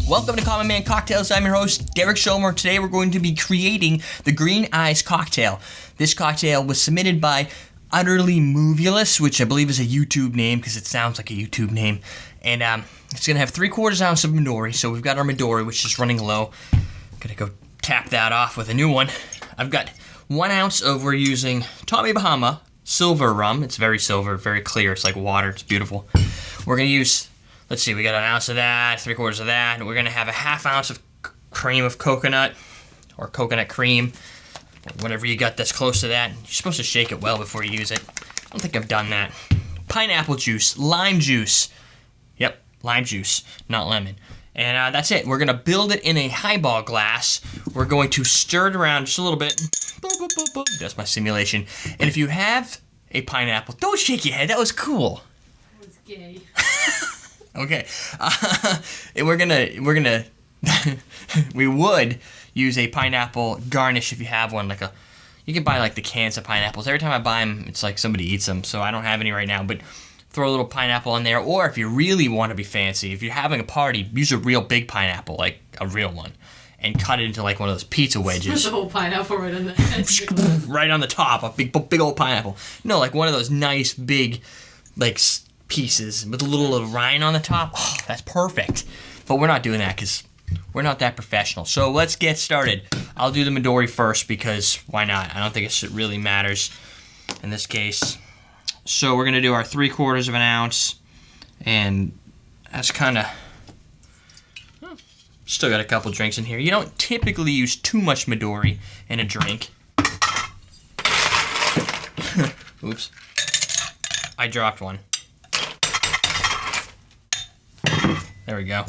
Welcome to Common Man Cocktails. I'm your host, Derek Schomer. Today we're going to be creating the Green Eyes cocktail. This cocktail was submitted by Utterly Movulous, which I believe is a YouTube name because it sounds like a YouTube name. And it's going to have 3/4 ounce of Midori. So we've got our Midori, which is running low. Gonna go tap that off with a new one. I've got 1 ounce of, we're using Tommy Bahama silver rum. It's very silver, very clear. It's like water. It's beautiful. We're going to use, let's see, we got 1 ounce of that, 3/4 of that. And we're going to have a 1/2 ounce of cream of coconut or coconut cream, or whatever you got that's close to that. You're supposed to shake it well before you use it. I don't think I've done that. Pineapple juice, lime juice. Yep, lime juice, not lemon. And that's it. We're going to build it in a highball glass. We're going to stir it around just a little bit. Boop, boop, boop, boop. That's my simulation. And if you have a pineapple, don't shake your head. That was cool. That was gay. Okay. We would use a pineapple garnish if you have one. You can buy like the cans of pineapples. Every time I buy them, it's like somebody eats them. So I don't have any right now, but throw a little pineapple on there. Or if you really want to be fancy, if you're having a party, use a real big pineapple, like a real one, and cut it into like one of those pizza wedges. The whole pineapple right on the edge. Right on the top, a big old pineapple. No, like one of those nice big, like pieces with a little rind on the top. Oh, that's perfect. But we're not doing that because we're not that professional. So let's get started. I'll do the Midori first because why not? I don't think it really matters in this case. So we're going to do our 3/4 ounce, and that's kind of, still got a couple drinks in here. You don't typically use too much Midori in a drink. Oops. I dropped one. There we go.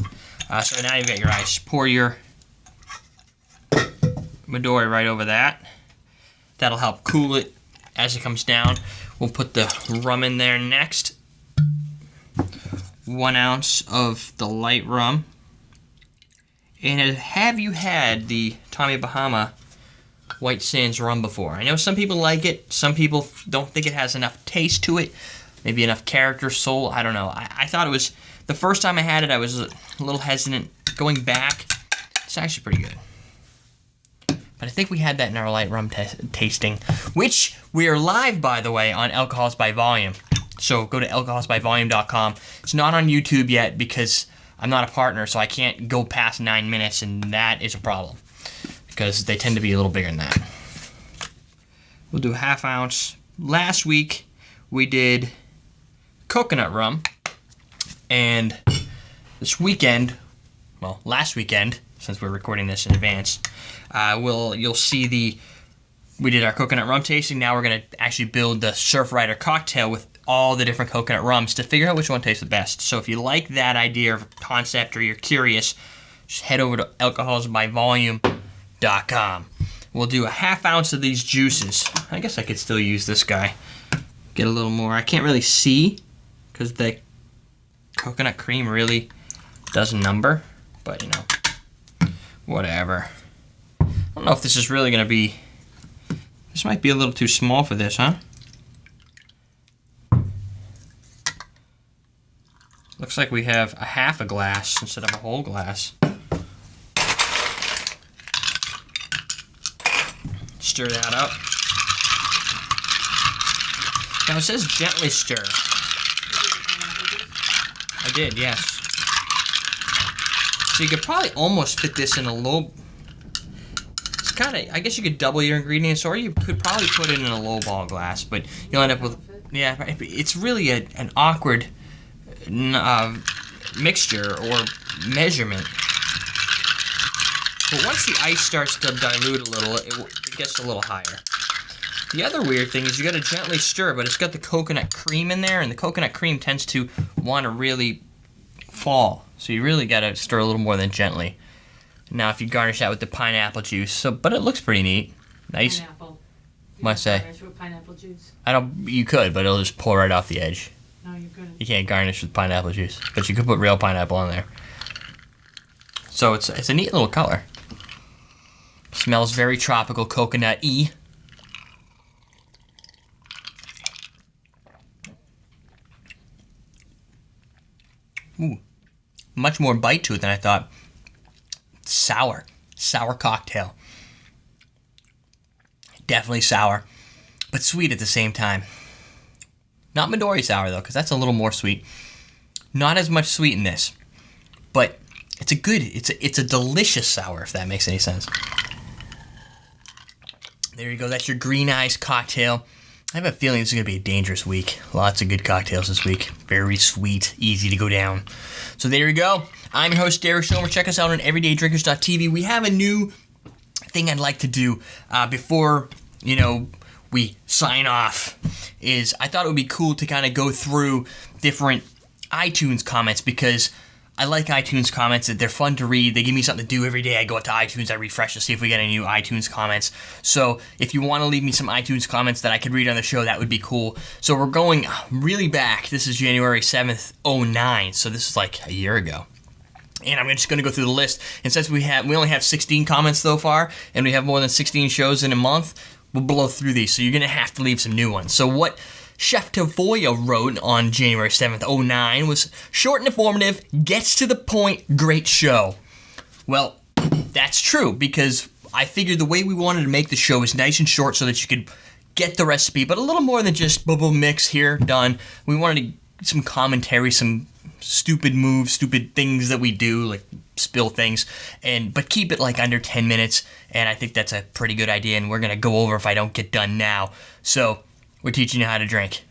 So now you've got your ice. Pour your Midori right over that. That'll help cool it as it comes down. We'll put the rum in there next. 1 ounce of the light rum. And have you had the Tommy Bahama White Sands rum before? I know some people like it. Some people don't think it has enough taste to it. Maybe enough character, soul. I don't know. I thought it was, the first time I had it, I was a little hesitant. Going back, it's actually pretty good. But I think we had that in our light rum tasting, which we are live, by the way, on Alcohols by Volume. So go to alcoholsbyvolume.com. It's not on YouTube yet because I'm not a partner, so I can't go past 9 minutes, and that is a problem because they tend to be a little bigger than that. We'll do 1/2 ounce. Last week we did coconut rum, and this weekend, well, last weekend, since we're recording this in advance, you'll see we did our coconut rum tasting. Now we're going to actually build the Surf Rider cocktail with all the different coconut rums to figure out which one tastes the best. So if you like that idea of concept or you're curious, just head over to alcoholsbyvolume.com. We'll do 1/2 ounce of these juices. I guess I could still use this guy. Get a little more. I can't really see because the coconut cream really does number, but you know, whatever. I don't know if this is really going to be, this might be a little too small for this, huh? Looks like we have a 1/2 glass instead of a whole glass. Stir that up. Now it says gently stir. I did, yes. So you could probably almost fit this in a low, it's kind of, I guess you could double your ingredients, or you could probably put it in a low ball glass, but you'll end up with, yeah, it's really an awkward mixture or measurement. But once the ice starts to dilute a little, it gets a little higher. The other weird thing is you got to gently stir, but it's got the coconut cream in there, and the coconut cream tends to want to really fall. So you really got to stir a little more than gently. Now if you garnish that with the pineapple juice, but it looks pretty neat. Nice. Pineapple. Must say. Garnish with pineapple juice. You could, but it'll just pour right off the edge. No, you couldn't. You can't garnish with pineapple juice, but you could put real pineapple on there. So it's a neat little color. Smells very tropical, coconut-y. Ooh, much more bite to it than I thought. sour cocktail. Definitely sour, but sweet at the same time. Not Midori sour though, because that's a little more sweet. Not as much sweet in this, but it's a delicious sour, if that makes any sense. There you go. That's your green ice cocktail. I have a feeling this is going to be a dangerous week. Lots of good cocktails this week. Very sweet, easy to go down. So there you go. I'm your host, Derek Schomer. Check us out on everydaydrinkers.tv. We have a new thing I'd like to do before, we sign off. Is I thought it would be cool to kind of go through different iTunes comments, because I like iTunes comments. They're fun to read. They give me something to do every day. I go out to iTunes, I refresh to see if we get any new iTunes comments. So if you want to leave me some iTunes comments that I could read on the show, that would be cool. So we're going really back. This is January 7th, 2009. So this is like a year ago. And I'm just going to go through the list. And since we only have 16 comments so far, and we have more than 16 shows in a month, we'll blow through these. So you're going to have to leave some new ones. So what Chef Tavoya wrote on January 7th, 2009 was short and informative, gets to the point, great show. Well, that's true, because I figured the way we wanted to make the show is nice and short so that you could get the recipe, but a little more than just bubble mix here, done. We wanted some commentary, some stupid moves, stupid things that we do, like spill things, but keep it like under 10 minutes, and I think that's a pretty good idea, and we're going to go over if I don't get done now. So, we're teaching you how to drink.